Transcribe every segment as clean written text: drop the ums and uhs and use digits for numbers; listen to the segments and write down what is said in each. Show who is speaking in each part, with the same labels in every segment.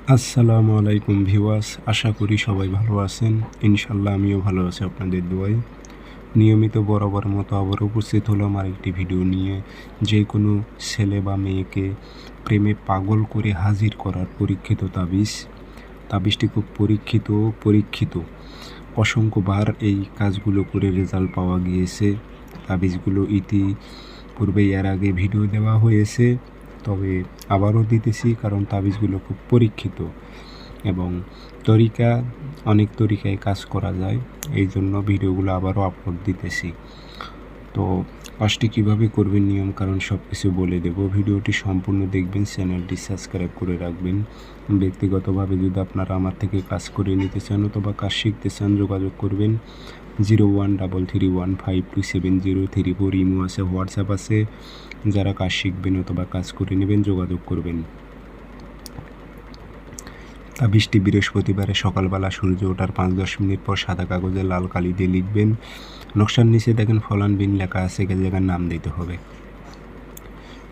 Speaker 1: আসসালামু আলাইকুম ভিউয়ার্স, আশা করি সবাই ভালো আছেন। ইনশাল্লাহ আমিও ভালো আছি আপনাদের দোয়ায়। নিয়মিত বরাবর মতো আবার উপস্থিত হলাম আরেকটি ভিডিও নিয়ে। যে কোনো ছেলে বা মেয়েকে প্রেমে পাগল করে হাজির করার পরীক্ষিত তাবিজটি খুব পরীক্ষিত। অসংখ্যবার এই কাজগুলো করে রেজাল্ট পাওয়া গিয়েছে। তাবিজগুলো ইতিপূর্বে এর আগে ভিডিও দেওয়া হয়েছে, তবে আবারও দিতেছি কারণ তাবিজগুলো খুব পরীক্ষিত এবং অনেক তরিকায় কাজ করা যায়, এই জন্য ভিডিওগুলো আবারও আপলোড দিতেছি। তো কাজটি কীভাবে করবেন, নিয়ম কারণ সব কিছু বলে দেব। ভিডিওটি সম্পূর্ণ দেখবেন, চ্যানেলটি সাবস্ক্রাইব করে রাখবেন। ব্যক্তিগতভাবে যদি আপনারা আমার থেকে কাজ করে নিতে চান অথবা কাজ শিখতে চান, যোগাযোগ করবেন 0133152703 ইমো আছে, হোয়াটসঅ্যাপ আছে। যারা কাজ শিখবেন অথবা কাজ করে নেবেন যোগাযোগ করবেন। তাবিজটি বৃহস্পতিবারে সকালবেলা সূর্য ওঠার 5-10 মিনিট পর সাদা কাগজে লাল কালি দিয়ে লিখবেন। নকশার নিচে দেখেন ফলান বিন লেখা আছে, জায়গার নাম দিতে হবে।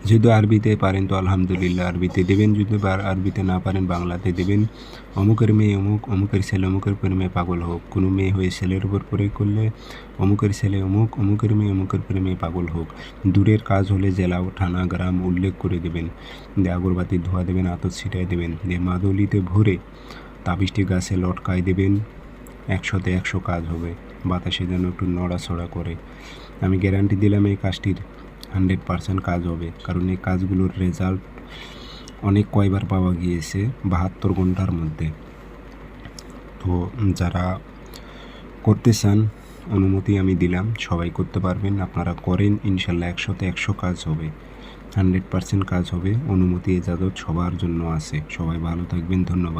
Speaker 1: যদি আরবিতে পারেন তো আলহামদুলিল্লাহ আরবিতে দেবেন, যদি আরবিতে না পারেন বাংলাতে দেবেন। অমুকের মেয়ে অমুক, অমুকের ছেলে অমুকের প্রেমে পাগল হোক। কোনো মেয়ে হয়ে ছেলের উপর প্রয়োগ করলে অমুকের ছেলে অমুক, অমুকের মেয়ে অমুকের প্রেমে পাগল হোক। দূরের কাজ হলে জেলা ও থানা গ্রাম উল্লেখ করে দেবেন। দিয়ে আগরবাতির ধোয়া দেবেন, আতর ছিটায় দেবেন। দিয়ে মাদুলিতে ভরে তাবিজটি গাছে লটকায় দেবেন। 100তে 100 কাজ হবে। বাতাসে যেন একটু নড়াচড়া করে। আমি গ্যারান্টি দিলাম এই কাজটির 100% কাজ হবে, কারণ এই কাজগুলোর রেজাল্ট কয়বার পাওয়া গিয়েছে 72 ঘন্টার মধ্যে। তো যারা করতে চান অনুমতি আমি দিলাম, সবাই করতে পারবেন। আপনারা করেন, ইনশাল্লাহ 100তে 100 কাজ হবে, 100% কাজ হবে। অনুমতি এজাজত সবার জন্য আছে। সবাই ভালো থাকবেন, ধন্যবাদ।